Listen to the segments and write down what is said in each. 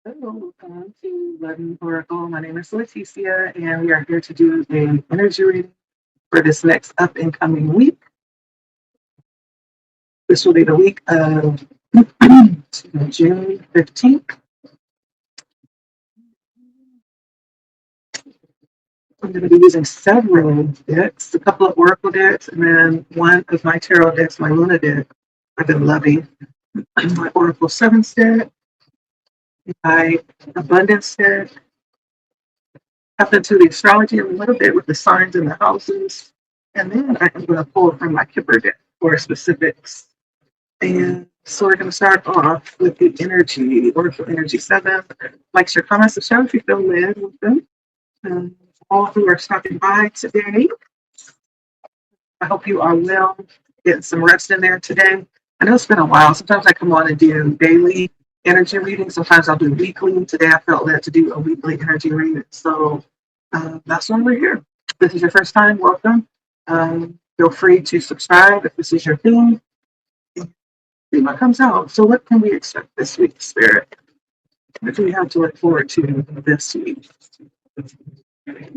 Hello, welcome to Loving Oracle. My name is Leticia, and we are here to do an energy reading for this next up and coming week. This will be the week of June 15th. I'm going to be using several decks, a couple of Oracle decks, and then one of my tarot decks, my Luna deck. I've been loving my Oracle 7 deck, my Abundance deck, up into the astrology a little bit with the signs and the houses. And then I am going to pull from my Kipper deck for specifics. And so we're going to start off with the energy, Oracle Energy 7. Likes your comments to show if you feel led with them. All who are stopping by today, I hope you are well, getting some rest in there today. I know it's been a while. Sometimes I come on and do daily energy readings. Sometimes I'll do weekly. Today I felt led to do a weekly energy reading. So that's why we're here. If this is your first time, welcome. Feel free to subscribe if this is your thing. See what comes out. So what can we expect this week, Spirit? What do we have to look forward to this week?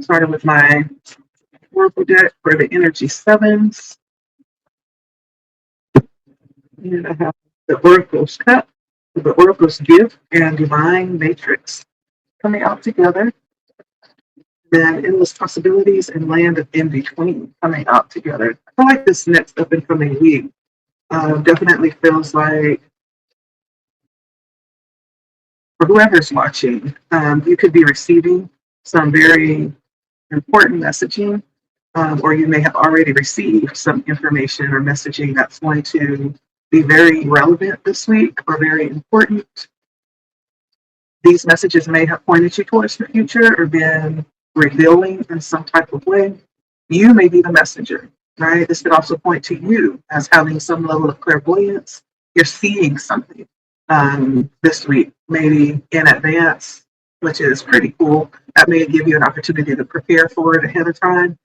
Starting with my Oracle deck for the Energy Sevens. And I have the Oracle's Cup, the Oracle's Gift, and Divine Matrix coming out together. Then Endless Possibilities and Land of In Between coming out together. I feel like this next up and coming week definitely feels like for whoever's watching, you could be receiving some very important messaging, or you may have already received some information or messaging that's going to be very relevant this week or very important. These messages may have pointed you towards the future or been revealing in some type of way. You may be the messenger, right? This could also point to you as having some level of clairvoyance. You're seeing something this week, maybe in advance, which is pretty cool. That may give you an opportunity to prepare for it ahead of time.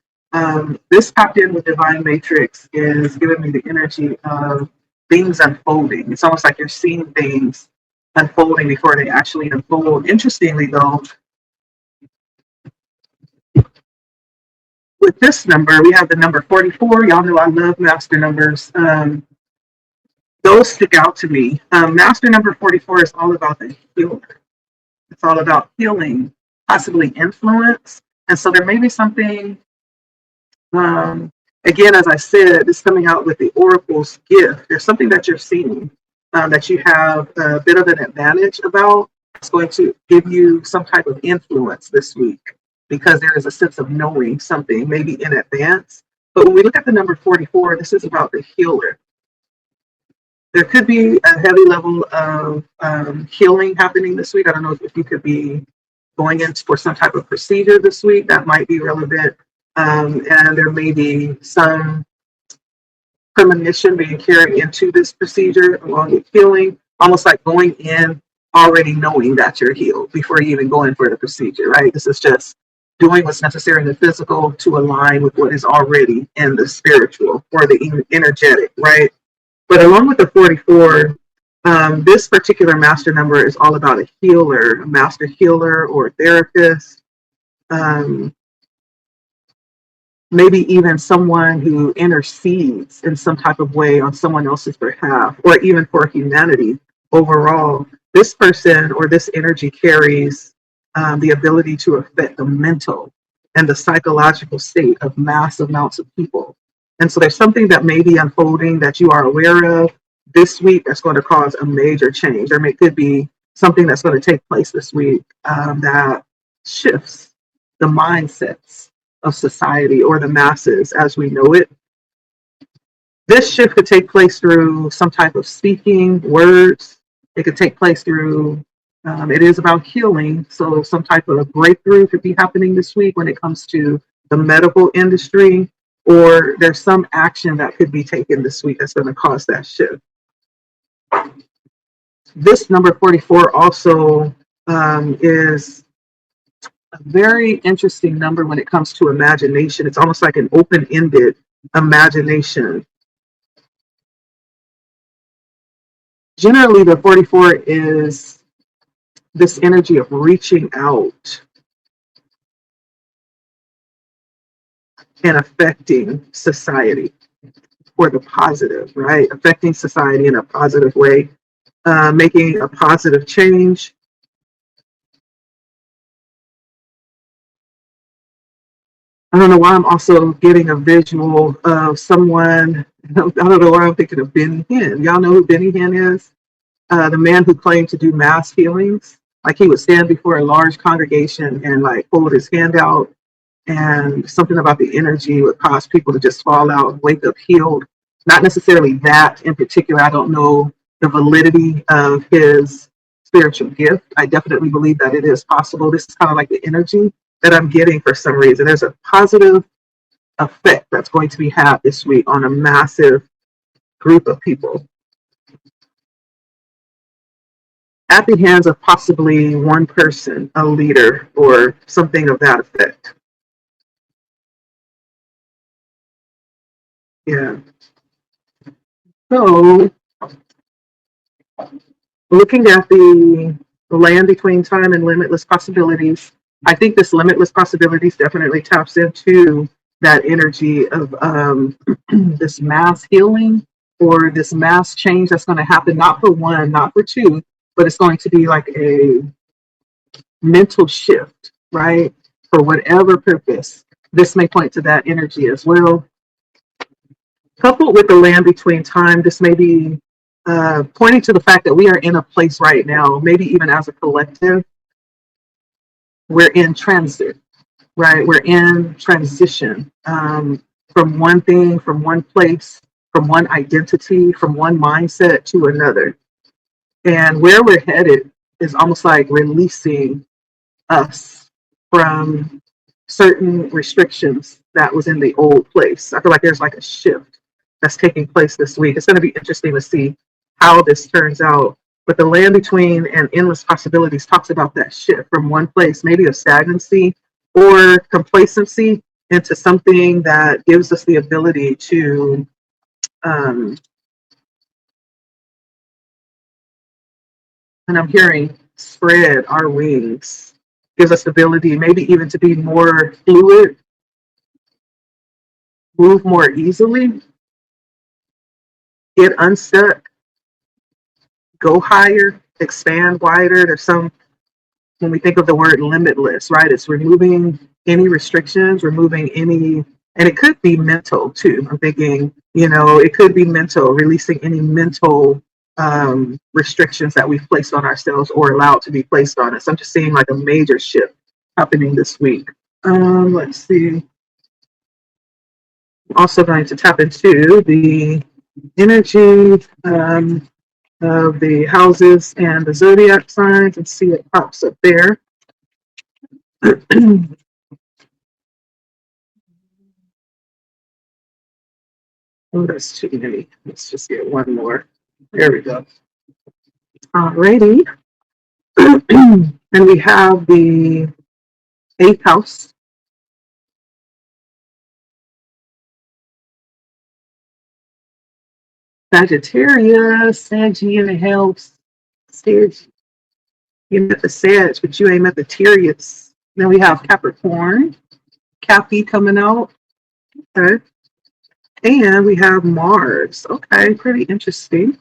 This popped in with Divine Matrix is giving me the energy of things unfolding. It's almost like you're seeing things unfolding before they actually unfold. Interestingly, though, with this number, we have the number 44. Y'all know I love master numbers. Those stick out to me. Master number 44 is all about the healer. It's all about healing, possibly influence. And so there may be something, again, as I said, it's coming out with the Oracle's gift. There's something that you're seeing that you have a bit of an advantage about. It's going to give you some type of influence this week because there is a sense of knowing something, maybe in advance. But when we look at the number 44, this is about the healer. There could be a heavy level of healing happening this week. I don't know if you could be going in for some type of procedure this week that might be relevant. And there may be some premonition being carried into this procedure along with healing, almost like going in already knowing that you're healed before you even go in for the procedure, right? This is just doing what's necessary in the physical to align with what is already in the spiritual or the energetic, right? But along with the 44, this particular master number is all about a healer, a master healer or a therapist, maybe even someone who intercedes in some type of way on someone else's behalf, or even for humanity overall. This person or this energy carries the ability to affect the mental and the psychological state of mass amounts of people. And so there's something that may be unfolding that you are aware of this week that's going to cause a major change. Or it could be something that's going to take place this week that shifts the mindsets of society or the masses as we know it. This shift could take place through some type of speaking, words. It could take place through, it is about healing. So some type of breakthrough could be happening this week when it comes to the medical industry, or there's some action that could be taken this week that's going to cause that shift. This number 44 also is a very interesting number when it comes to imagination. It's almost like an open-ended imagination. Generally, the 44 is this energy of reaching out and affecting society for the positive, right? Affecting society in a positive way, making a positive change. I don't know why I'm also getting a visual of someone. I don't know why I'm thinking of Benny Hinn. Y'all know who Benny Hinn is? The man who claimed to do mass healings. Like he would stand before a large congregation and like hold his hand out, and something about the energy would cause people to just fall out and wake up healed. Not necessarily that in particular. I don't know the validity of his spiritual gift. I definitely believe that it is possible. This is kind of like the energy that I'm getting for some reason. There's a positive effect that's going to be had this week on a massive group of people at the hands of possibly one person, a leader, or something of that effect. Yeah. So, looking at the land between time and limitless possibilities, I think this limitless possibilities definitely taps into that energy of this mass healing or this mass change that's going to happen, not for one, not for two, but it's going to be like a mental shift, right? For whatever purpose. This may point to that energy as well. Coupled with the land between time, this may be pointing to the fact that we are in a place right now, maybe even as a collective, we're in transit, right? We're in transition from one thing, from one place, from one identity, from one mindset to another. And where we're headed is almost like releasing us from certain restrictions that was in the old place. I feel like there's like a shift that's taking place this week. It's going to be interesting to see how this turns out. But the land between and endless possibilities talks about that shift from one place, maybe of stagnancy or complacency, into something that gives us the ability to um, and I'm hearing spread our wings, gives us the ability maybe even to be more fluid, move more easily, get unstuck, go higher, expand wider. There's some, when we think of the word limitless, right? It's removing any restrictions, removing any, and it could be mental too. I'm thinking, it could be mental, releasing any mental restrictions that we've placed on ourselves or allowed to be placed on us. I'm just seeing like a major shift happening this week. Let's see. I'm also going to tap into the energy of the houses and the zodiac signs and see what pops up there. Oh, that's too many. Let's just get one more. There we go. Alrighty. And we have the eighth house. Sagittarius, Saggy in the house. Sag, you met the Sag, but you ain't met the Tirius. Then we have Capricorn, Cappy coming out. Okay. And we have Mars. Okay, pretty interesting.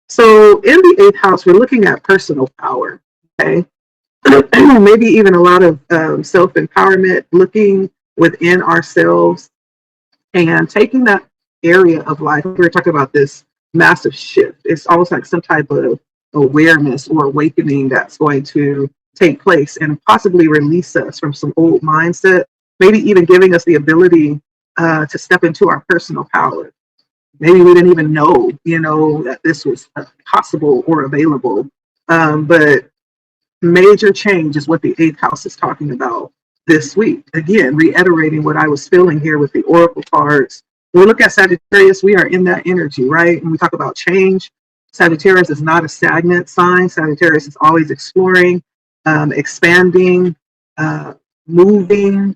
So in the eighth house, we're looking at personal power. Okay. Maybe even a lot of self empowerment, looking within ourselves and taking that area of life. We were talking about this massive shift. It's almost like some type of awareness or awakening that's going to take place and possibly release us from some old mindset, maybe even giving us the ability to step into our personal power. Maybe we didn't even know, that this was possible or available. But major change is what the eighth house is talking about this week. Again, reiterating what I was feeling here with the oracle cards. When we look at Sagittarius, we are in that energy, right? When we talk about change, Sagittarius is not a stagnant sign. Sagittarius is always exploring, expanding, moving,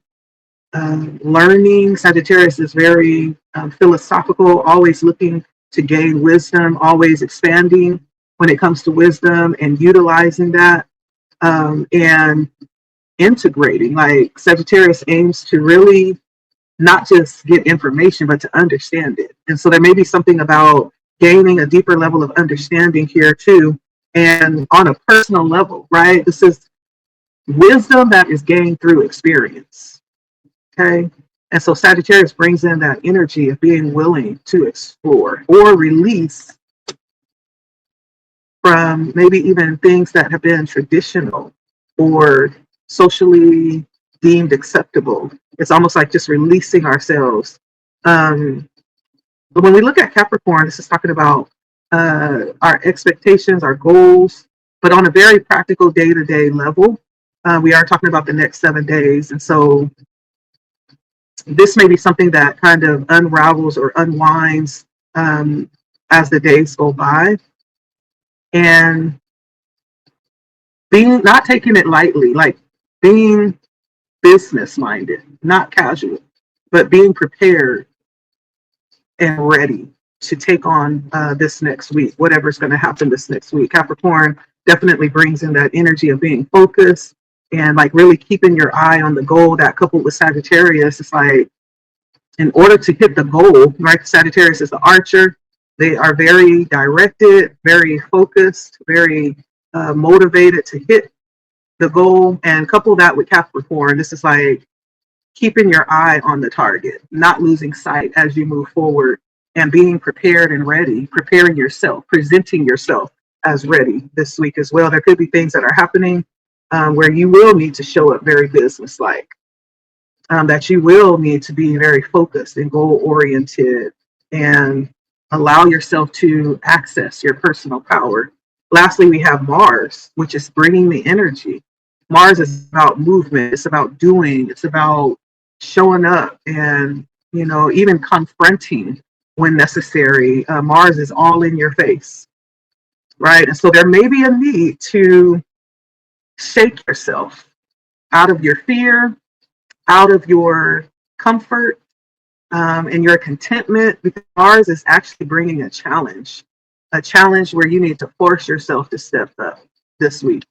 learning. Sagittarius is very philosophical, always looking to gain wisdom, always expanding when it comes to wisdom and utilizing that. and integrating. Like Sagittarius aims to really not just get information, but to understand it. And so there may be something about gaining a deeper level of understanding here too. And on a personal level, right? This is wisdom that is gained through experience. Okay. And so Sagittarius brings in that energy of being willing to explore or release from maybe even things that have been traditional or socially deemed acceptable. It's almost like just releasing ourselves. But when we look at Capricorn, this is talking about our expectations, our goals, but on a very practical day to day level. We are talking about the next 7 days. And so this may be something that kind of unravels or unwinds as the days go by. And being not taking it lightly, like being business minded, not casual, but being prepared and ready to take on this next week, whatever's going to happen this next week. Capricorn definitely brings in that energy of being focused and like really keeping your eye on the goal. That coupled with Sagittarius, it's like in order to hit the goal, right? Sagittarius is the archer. They are very directed, very focused, very motivated to hit the goal. And couple that with Capricorn, this is like keeping your eye on the target, not losing sight as you move forward and being prepared and ready, preparing yourself, presenting yourself as ready this week as well. There could be things that are happening where you will need to show up very business-like, that you will need to be very focused and goal-oriented and allow yourself to access your personal power. Lastly, we have Mars, which is bringing the energy. Mars is about movement. It's about doing. It's about showing up and, even confronting when necessary. Mars is all in your face, right? And so there may be a need to shake yourself out of your fear, out of your comfort, and your contentment, because Mars is actually bringing a challenge where you need to force yourself to step up this week.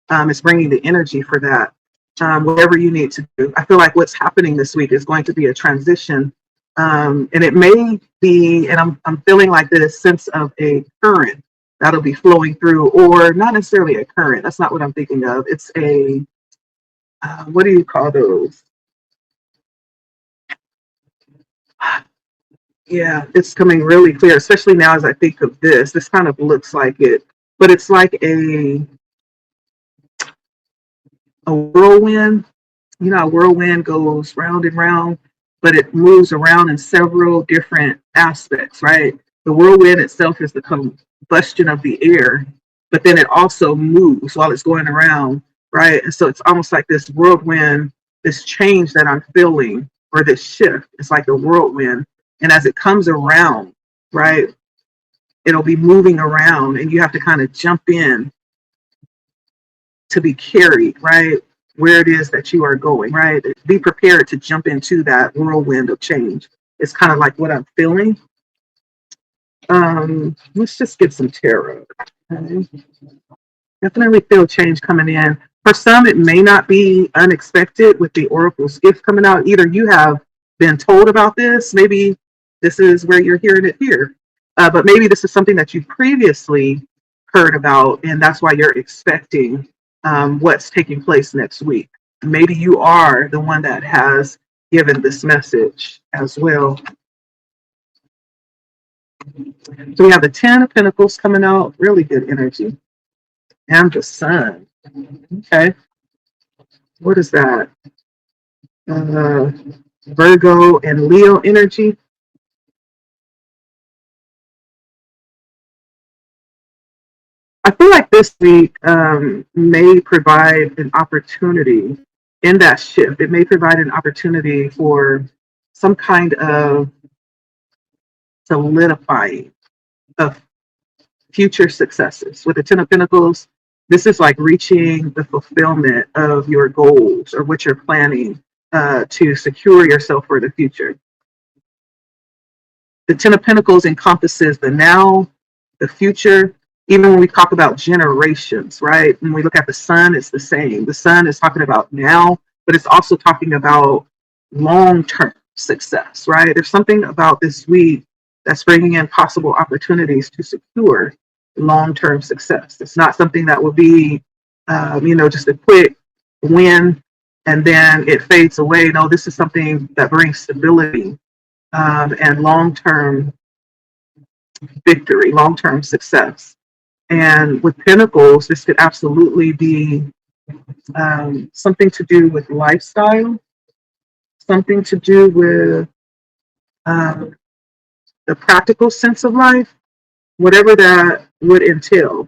It's bringing the energy for that. Whatever you need to do. I feel like what's happening this week is going to be a transition. And it may be, and I'm feeling like this sense of a current that'll be flowing through, or not necessarily a current. That's not what I'm thinking of. It's a, what do you call those? Yeah, it's coming really clear, especially now as I think of this. This kind of looks like it, but it's like a whirlwind. You know, a whirlwind goes round and round, but it moves around in several different aspects, right? The whirlwind itself is the combustion of the air, but then it also moves while it's going around, right? And so it's almost like this whirlwind, this change that I'm feeling, or this shift. It's like a whirlwind. And as it comes around, right, it'll be moving around, and you have to kind of jump in to be carried, right, where it is that you are going, right? Be prepared to jump into that whirlwind of change. It's kind of like what I'm feeling. Let's just get some tarot. Okay. Definitely feel change coming in. For some, it may not be unexpected with the oracle's gift coming out. Either you have been told about this, maybe this is where you're hearing it here, but maybe this is something that you previously heard about, and that's why you're expecting what's taking place next week. Maybe you are the one that has given this message as well. So we have the 10 of Pentacles coming out, really good energy. And the Sun. Okay. What is that? Virgo and Leo energy. I feel like this week may provide an opportunity in that shift. It may provide an opportunity for some kind of solidifying of future successes. With the 10 of Pentacles, this is like reaching the fulfillment of your goals or what you're planning to secure yourself for the future. The 10 of Pentacles encompasses the now, the future, Even when we talk about generations, right? When we look at the sun, it's the same. The sun is talking about now, but it's also talking about long term success, right? There's something about this week that's bringing in possible opportunities to secure long term success. It's not something that will be, just a quick win and then it fades away. No, this is something that brings stability and long term victory, long term success. And with Pentacles, this could absolutely be something to do with lifestyle, something to do with um, the practical sense of life, whatever that would entail.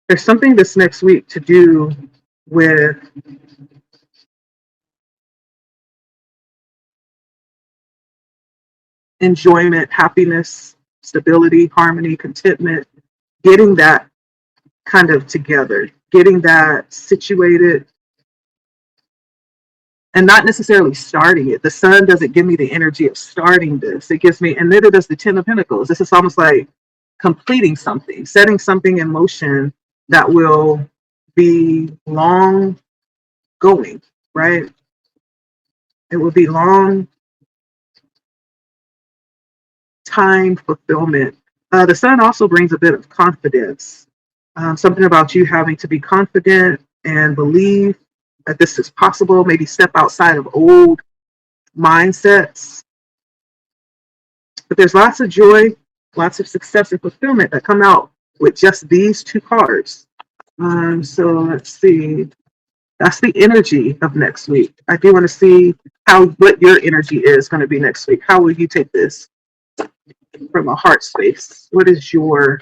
There's something this next week to do with enjoyment, happiness, stability, harmony, contentment, getting that kind of together, getting that situated, and not necessarily starting it. The sun doesn't give me the energy of starting this. It gives me, and neither does the Ten of Pentacles. This is almost like completing something, setting something in motion that will be long going, right? It will be long time fulfillment. The sun also brings a bit of confidence, something about you having to be confident and believe that this is possible, maybe step outside of old mindsets. But there's lots of joy, lots of success and fulfillment that come out with just these two cards. So let's see. That's the energy of next week. I do want to see what your energy is going to be next week. How will you take this from a heart space? What is your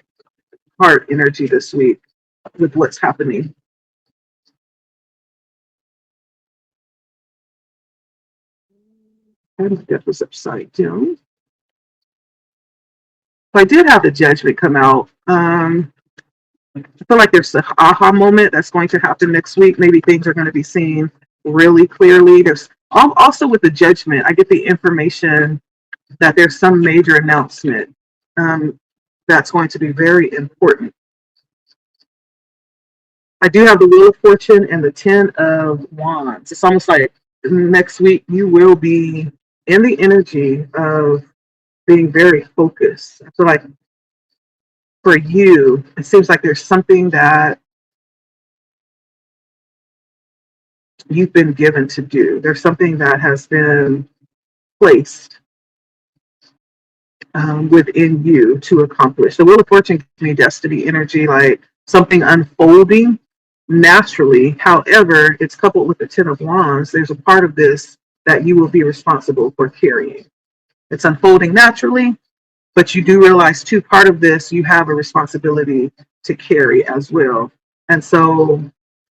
heart energy this week with what's happening? And that was upside down. So I did have the judgment come out. I feel like there's an aha moment that's going to happen next week. Maybe things are going to be seen really clearly. There's also with the judgment, I get the information that there's some major announcement that's going to be very important. I do have the Wheel of Fortune and the Ten of Wands. It's almost like next week you will be in the energy of being very focused. I feel like for you, it seems like there's something that you've been given to do. There's something that has been placed within you to accomplish. The Wheel of Fortune gives me destiny energy, like something unfolding naturally. However, it's coupled with the Ten of Wands. There's a part of this that you will be responsible for carrying. It's unfolding naturally, but you do realize too, part of this you have a responsibility to carry as well. And so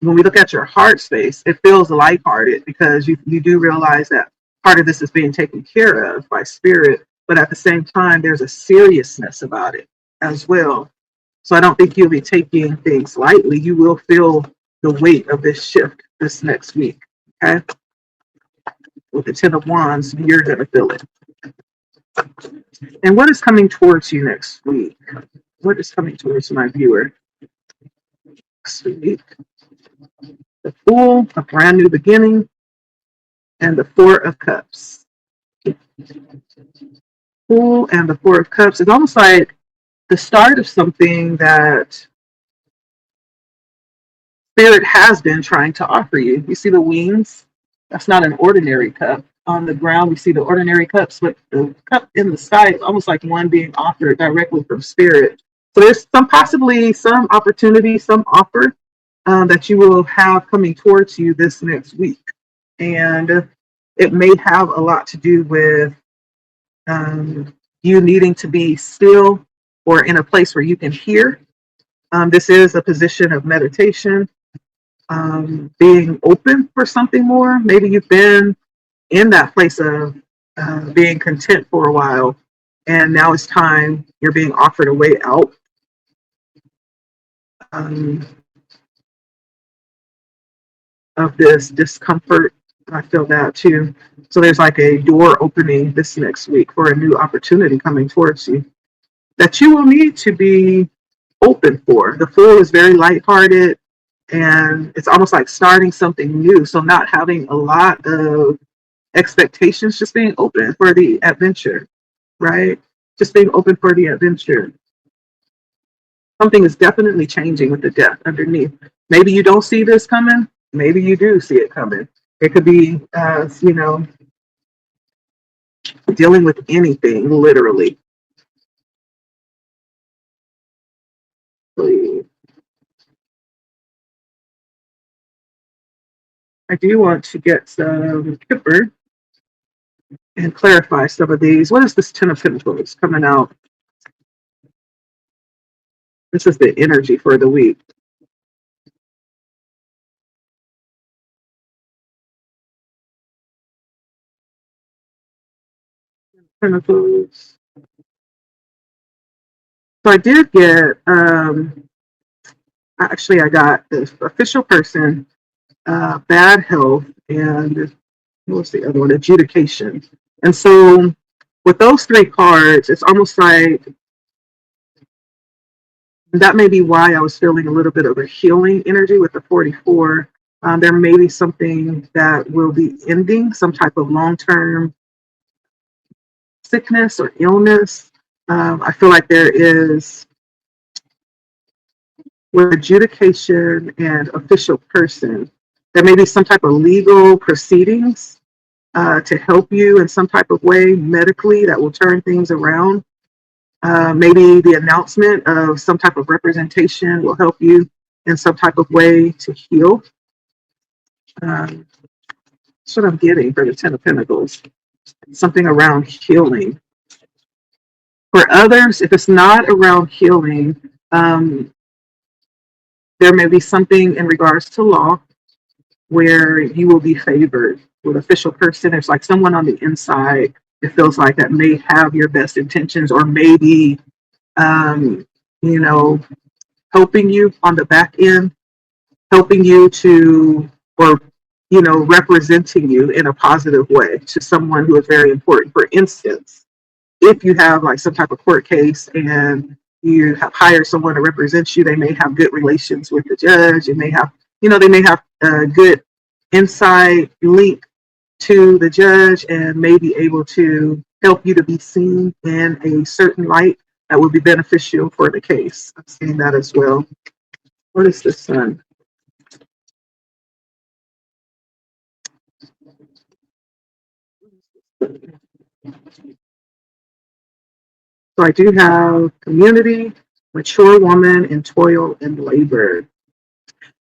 when we look at your heart space, it feels lighthearted because you do realize that part of this is being taken care of by spirit, but at the same time, there's a seriousness about it as well. So I don't think you'll be taking things lightly. You will feel the weight of this shift this next week. Okay. With the Ten of Wands, you're going to feel it. And what is coming towards you next week? What is coming towards my viewer next week? The Fool, a brand new beginning, and the Four of Cups. Fool and the Four of Cups is almost like the start of something that Spirit has been trying to offer you. You see the wings? That's not an ordinary cup. On the ground, we see the ordinary cups, but the cup in the sky is almost like one being offered directly from Spirit. So there's possibly some opportunity, some offer that you will have coming towards you this next week. And it may have a lot to do with you needing to be still or in a place where you can hear. This is a position of meditation, being open for something more. Maybe you've been in that place of being content for a while, and now it's time you're being offered a way out. Of this discomfort. I feel that too. So there's like a door opening this next week for a new opportunity coming towards you. that you will need to be open for. The Fool is very lighthearted, and it's almost like starting something new. So not having a lot of expectations, just being open for the adventure, right? Just being open for the adventure. Something is definitely changing with the depth underneath. Maybe you don't see this coming. Maybe you do see it coming. It could be, dealing with anything, literally. I do want to get some Kipper and clarify some of these. What is this Ten of Pentacles coming out? This is the energy for the week. Pentacles. So I did get, actually, I got the official person, bad health, and what was the other one? Adjudication. And so with those three cards, it's almost like that may be why I was feeling a little bit of a healing energy with the 44. There may be something that will be ending, some type of long-term sickness or illness. I feel like there is, with adjudication and official person, there may be some type of legal proceedings to help you in some type of way medically that will turn things around. Maybe the announcement of some type of representation will help you in some type of way to heal. That's what I'm getting for the Ten of Pentacles. Something around healing. For others, if it's not around healing, there may be something in regards to law where you will be favored with official person. It's like someone on the inside, it feels like that may have your best intentions, or maybe, you know, helping you on the back end, helping you to, or, representing you in a positive way to someone who is very important. For instance, if you have like some type of court case and you have hired someone to represent you, they may have good relations with the judge. It may have, they may have a good inside link to the judge and may be able to help you to be seen in a certain light that would be beneficial for the case. I'm seeing that as well. What is the Sun? So I do have community, mature woman, and toil and labor.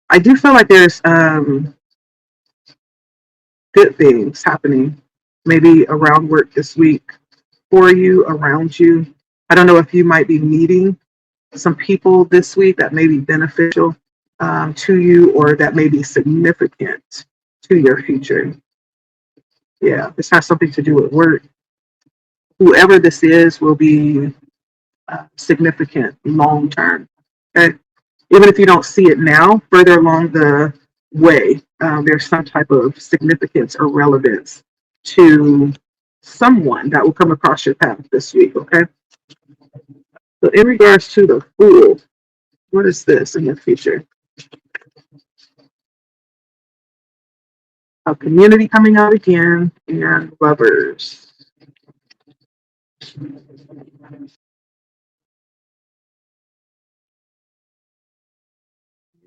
I do feel like there's good things happening maybe around work this week for you, around you. I don't know if you might be meeting some people this week that may be beneficial to you, or that may be significant to your future. Yeah, this has something to do with work. Whoever this is will be significant long term. Okay? Even if you don't see it now, further along the way, there's some type of significance or relevance to someone that will come across your path this week. Okay. So, in regards to the Fool, what is this in the future? A community coming out again, and lovers.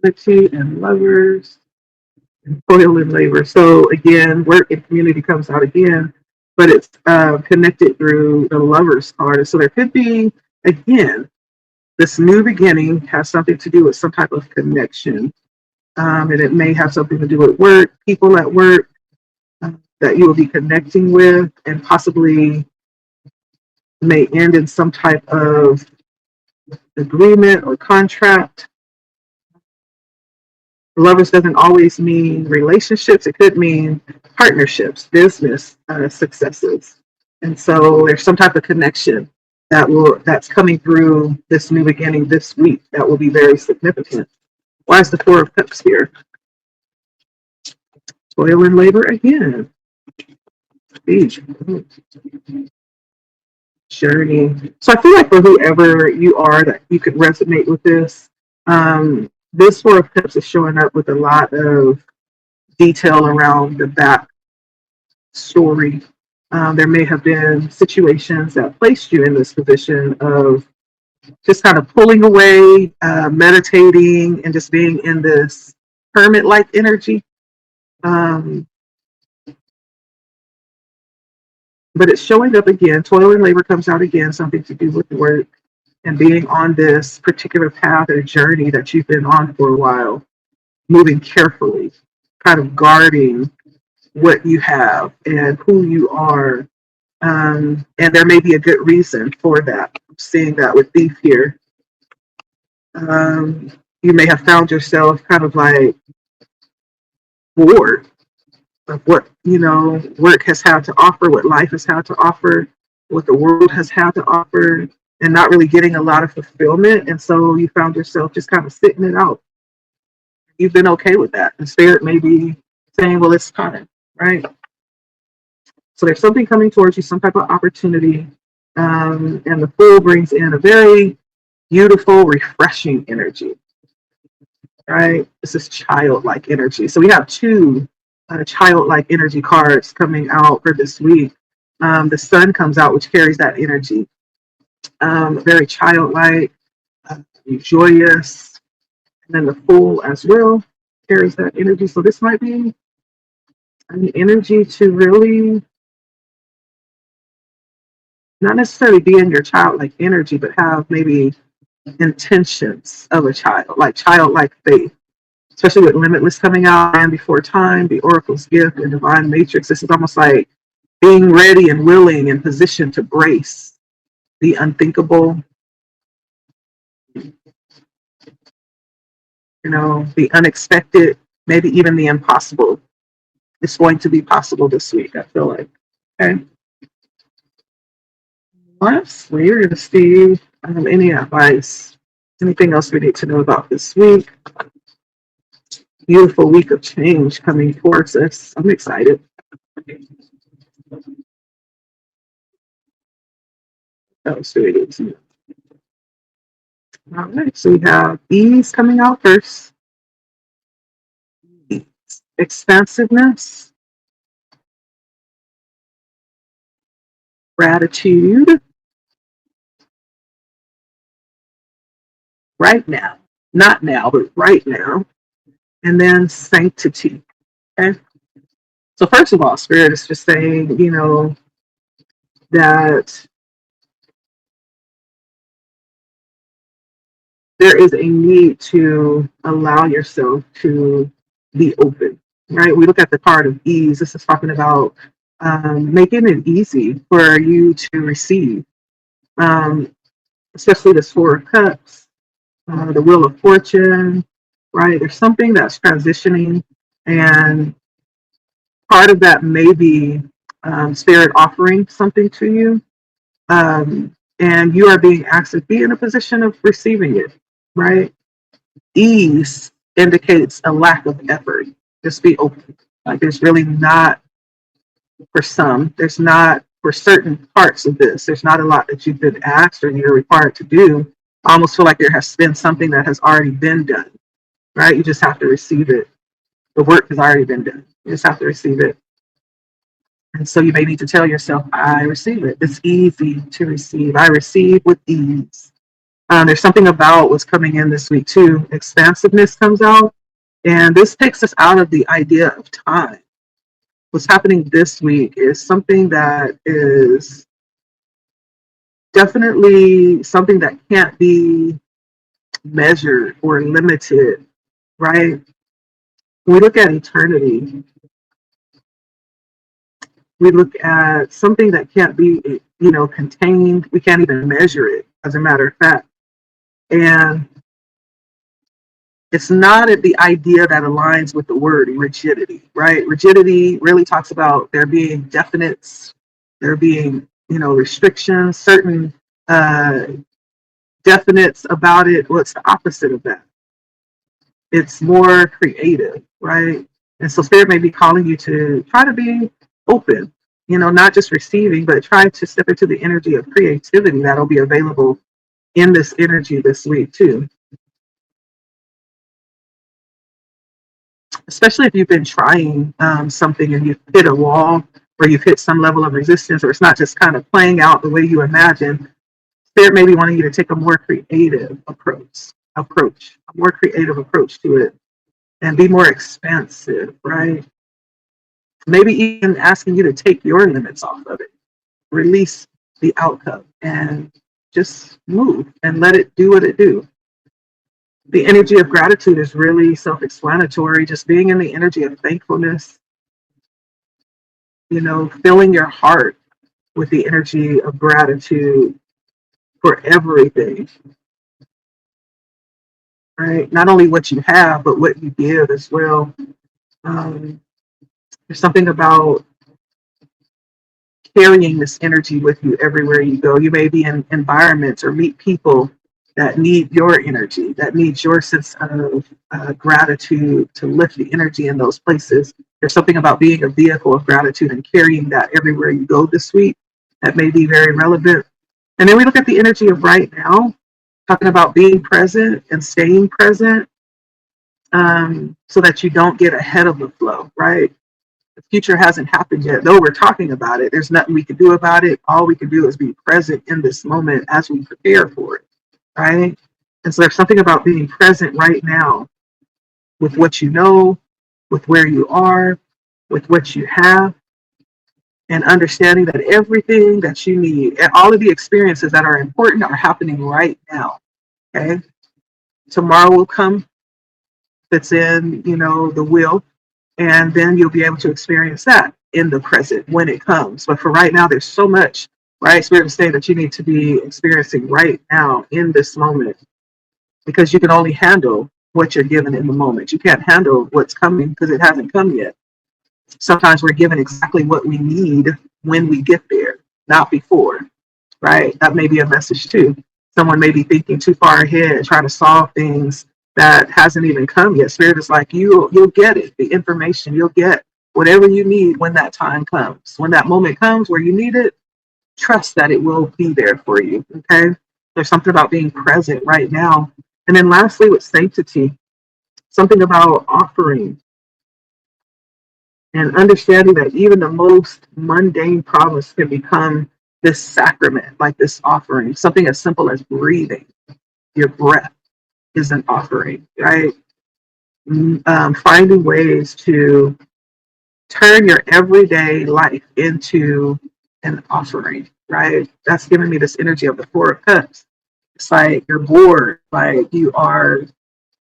Community and lovers. Toil and labor. So again, work and community comes out again, but it's connected through the Lovers card. So there could be, again, this new beginning has something to do with some type of connection, and it may have something to do with work, people at work that you will be connecting with, and possibly may end in some type of agreement or contract. Lovers doesn't always mean relationships. It could mean partnerships, business successes. And so there's some type of connection that's coming through this new beginning this week that will be very significant. Why is the Four of Cups here? Toil and labor again. journey. So I feel like for whoever you are that you could resonate with this, this Four of Cups is showing up with a lot of detail around the back story. There may have been situations that placed you in this position of just kind of pulling away, meditating, and just being in this hermit like energy. Um, but it's showing up again. Toil and labor comes out again, something to do with work and being on this particular path or journey that you've been on for a while, moving carefully, kind of guarding what you have and who you are. And there may be a good reason for that. I'm seeing that with Thief here. You may have found yourself kind of like bored of what work has had to offer, what life has had to offer, what the world has had to offer, and not really getting a lot of fulfillment. And so you found yourself just kind of sitting it out. You've been okay with that. The spirit may be saying, well, it's time, right? So there's something coming towards you, some type of opportunity. And the Fool brings in a very beautiful, refreshing energy, right? This is childlike energy. So we have two childlike energy cards coming out for this week. The Sun comes out, which carries that energy. Very childlike, joyous, and then the Fool as well carries that energy. So this might be an energy to really not necessarily be in your childlike energy, but have maybe intentions of a child, like childlike faith, especially with Limitless coming out and Before Time, the Oracle's Gift, and Divine Matrix. This is almost like being ready and willing and positioned to brace the unthinkable, the unexpected, maybe even the impossible. It's going to be possible this week, I feel like. Okay. Lastly, we're going to see any advice, anything else we need to know about this week. Beautiful week of change coming towards us. I'm excited. That was really good. All right, so we have ease coming out first. Expansiveness, gratitude, right now. Not now, but right now. And then sanctity. Okay. So first of all, Spirit is just saying, that there is a need to allow yourself to be open, right? We look at the card of ease. This is talking about making it easy for you to receive, um, especially this Four of Cups, the Wheel of Fortune, right? There's something that's transitioning, and part of that may be Spirit offering something to you, and you are being asked to be in a position of receiving it, right? Ease indicates a lack of effort. Just be open. Like there's really not for some. There's not for certain parts of this. There's not a lot that you've been asked or you're required to do. I almost feel like there has been something that has already been done, right? You just have to receive it. The work has already been done. You just have to receive it. And so you may need to tell yourself, I receive it. It's easy to receive. I receive with ease. There's something about what's coming in this week too. Expansiveness comes out, and this takes us out of the idea of time. What's happening this week is something that is definitely something that can't be measured or limited, right? When we look at eternity, we look at something that can't be, contained. We can't even measure it, as a matter of fact. And it's not the idea that aligns with the word rigidity, right? Rigidity really talks about there being definites, there being, restrictions, certain definites about it. What's the opposite of that? It's more creative, right? And so Spirit may be calling you to try to be open, not just receiving, but try to step into the energy of creativity that'll be available in this energy this week too. Especially if you've been trying something and you've hit a wall or you've hit some level of resistance, or it's not just kind of playing out the way you imagine. Spirit may be wanting you to take a more creative a more creative approach to it, and be more expansive, right? Maybe even asking you to take your limits off of it, release the outcome, and just move and let it do what it do. The energy of gratitude is really self-explanatory. Just being in the energy of thankfulness, filling your heart with the energy of gratitude for everything, right? Not only what you have, but what you give as well. Um, there's something about carrying this energy with you everywhere you go. You may be in environments or meet people that need your energy, that needs your sense of gratitude to lift the energy in those places. There's something about being a vehicle of gratitude and carrying that everywhere you go this week that may be very relevant. And then we look at the energy of right now, talking about being present and staying present, so that you don't get ahead of the flow, right? The future hasn't happened yet, though we're talking about it. There's nothing we can do about it. All we can do is be present in this moment as we prepare for it, right? And so there's something about being present right now with what you know, with where you are, with what you have, and understanding that everything that you need, and all of the experiences that are important are happening right now. Okay. Tomorrow will come, that's in, the will, and then you'll be able to experience that in the present when it comes. But for right now, there's so much, right? Spirit is saying that you need to be experiencing right now in this moment, because you can only handle what you're given in the moment. You can't handle what's coming because it hasn't come yet. Sometimes we're given exactly what we need when we get there, not before, right? That may be a message too. Someone may be thinking too far ahead, trying to solve things that hasn't even come yet. Spirit is like, you'll get it, the information, you'll get whatever you need when that time comes. When that moment comes where you need it, trust that it will be there for you. Okay. There's something about being present right now. And then lastly, with sanctity, something about offering and understanding that even the most mundane problems can become this sacrament, like this offering. Something as simple as breathing, your breath is an offering, right? Finding ways to turn your everyday life into an offering, right? That's giving me this energy of the Four of Cups. It's like you're bored, like you are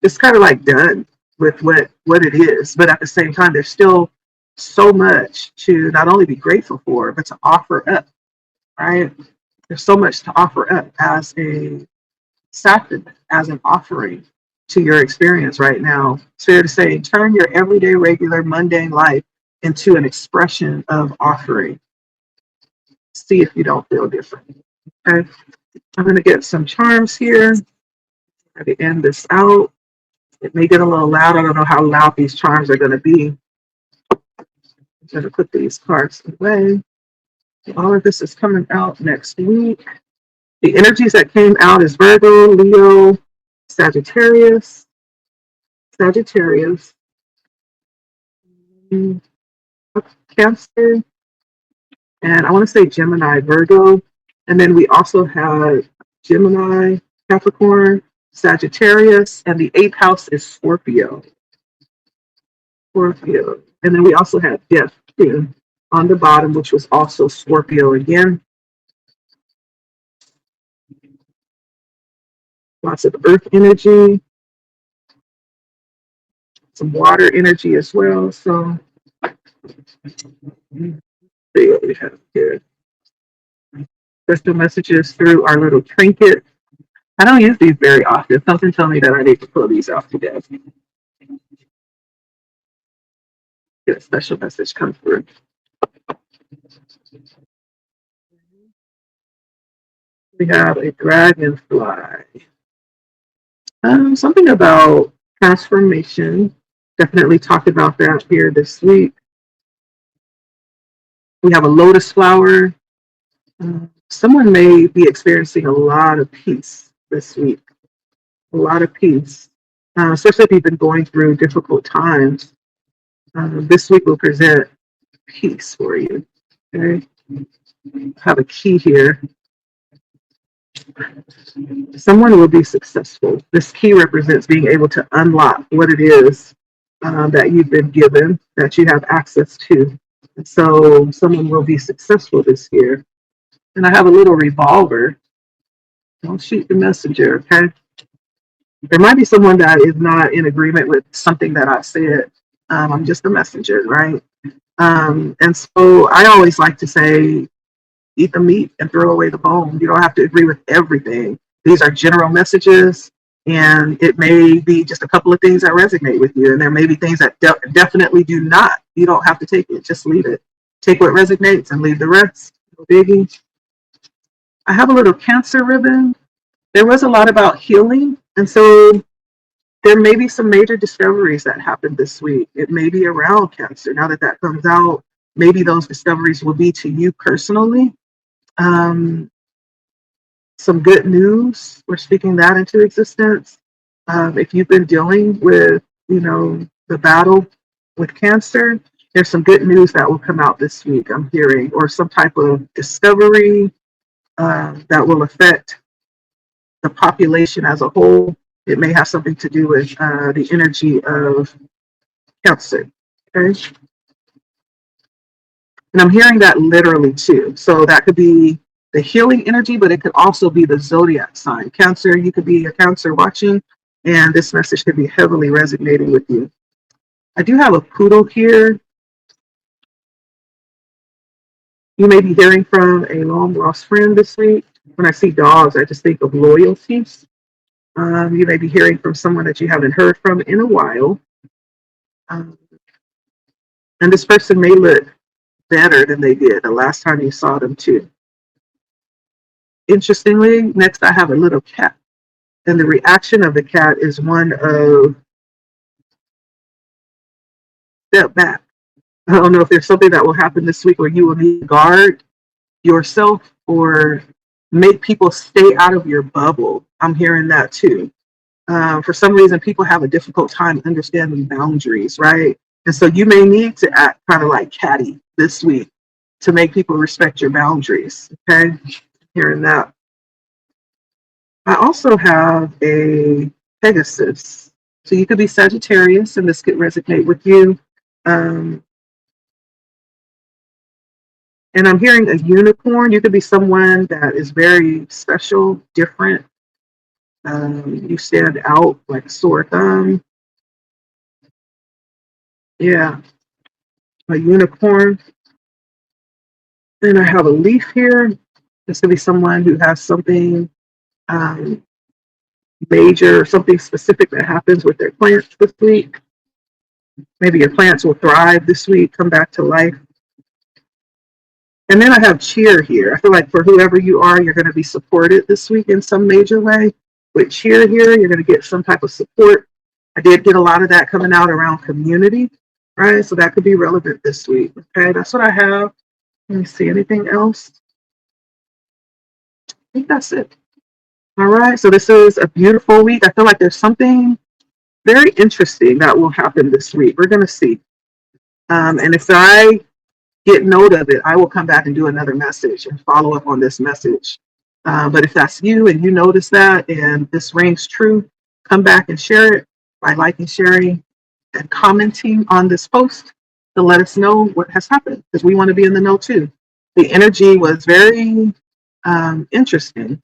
just kind of like done with what it is, but at the same time, there's still so much to not only be grateful for, but to offer up, right? There's so much to offer up as a sacrament, as an offering to your experience right now. It's fair to say, turn your everyday, regular, mundane life into an expression of offering. See if you don't feel different. Okay, I'm going to get some charms here. I'm going to end this out. It may get a little loud. I don't know how loud these charms are going to be. I'm going to put these cards away. All of this is coming out next week. The energies that came out is Virgo, Leo, Sagittarius, Sagittarius, Cancer, and I want to say Gemini, Virgo. And then we also had Gemini, Capricorn, Sagittarius, and the eighth house is Scorpio. Scorpio. And then we also had Death too on the bottom, which was also Scorpio again. Lots of earth energy, some water energy as well. So see what we have here. Crystal messages through our little trinket. I don't use these very often. Something tells me that I need to pull these off today. Get a special message come through. We have a dragonfly. Something about transformation. Definitely talked about that here this week. We have a lotus flower. Someone may be experiencing a lot of peace this week, a lot of peace, especially if you've been going through difficult times. This week will present peace for you. Okay, I have a key here. Someone will be successful. This key represents being able to unlock what it is that you've been given, that you have access to. And so someone will be successful this year. And I have a little revolver. Don't shoot the messenger, okay? There might be someone that is not in agreement with something that I said. I'm just a messenger, right? And so I always like to say, eat the meat and throw away the bone. You don't have to agree with everything. These are general messages, and it may be just a couple of things that resonate with you, and there may be things that definitely do not. You don't have to take it, just leave it. Take what resonates and leave the rest. No biggie. I have a little Cancer ribbon. There was a lot about healing, and so there may be some major discoveries that happened this week. It may be around Cancer. Now that that comes out, maybe those discoveries will be to you personally. Um, some good news. We're speaking that into existence. If you've been dealing with, the battle with Cancer, there's some good news that will come out this week, I'm hearing, or some type of discovery that will affect the population as a whole. It may have something to do with the energy of Cancer. Okay. And I'm hearing that literally too. So that could be the healing energy, but it could also be the zodiac sign. Cancer, you could be a Cancer watching, and this message could be heavily resonating with you. I do have a poodle here. You may be hearing from a long lost friend this week. When I see dogs, I just think of loyalties. You may be hearing from someone that you haven't heard from in a while. Um, and this person may look better than they did the last time you saw them too. Interestingly, next I have a little cat. And the reaction of the cat is one of step back. I don't know if there's something that will happen this week where you will need to guard yourself or make people stay out of your bubble. I'm hearing that too. For some reason, people have a difficult time understanding boundaries, right? And so you may need to act kind of like catty this week to make people respect your boundaries. Okay, hearing that. I also have a Pegasus. So you could be Sagittarius, and this could resonate with you. Um, and I'm hearing a unicorn. You could be someone that is very special, different. You stand out like a sore thumb. Yeah, a unicorn. Then I have a leaf here. This could be someone who has something um, major, something specific that happens with their plants this week. Maybe your plants will thrive this week, come back to life. And then I have cheer here. I feel like for whoever you are, you're going to be supported this week in some major way. With cheer here, you're going to get some type of support. I did get a lot of that coming out around community, right? So that could be relevant this week. Okay, that's what I have. Let me see, anything else? I think that's it. All right, so this is a beautiful week. I feel like there's something very interesting that will happen this week. We're going to see. And if I get note of it, I will come back and do another message and follow up on this message. But if that's you and you notice that and this rings true, come back and share it by liking, sharing, and commenting on this post to let us know what has happened, because we want to be in the know too. The energy was very interesting.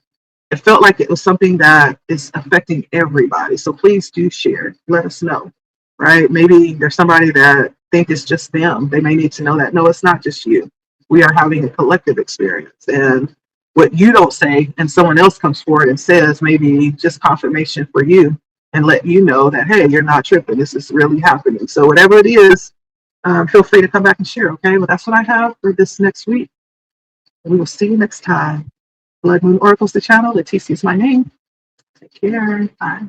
It felt like it was something that is affecting everybody. So please do share. Let us know, right? Maybe there's somebody that think it's just them. They may need to know that, no, it's not just you. We are having a collective experience. And what you don't say and someone else comes forward and says, maybe just confirmation for you and let you know that, hey, you're not tripping. This is really happening. So whatever it is, feel free to come back and share, okay? Well, that's what I have for this next week. We will see you next time. Blood Moon Oracles, the channel. Leticia is my name. Take care. Bye.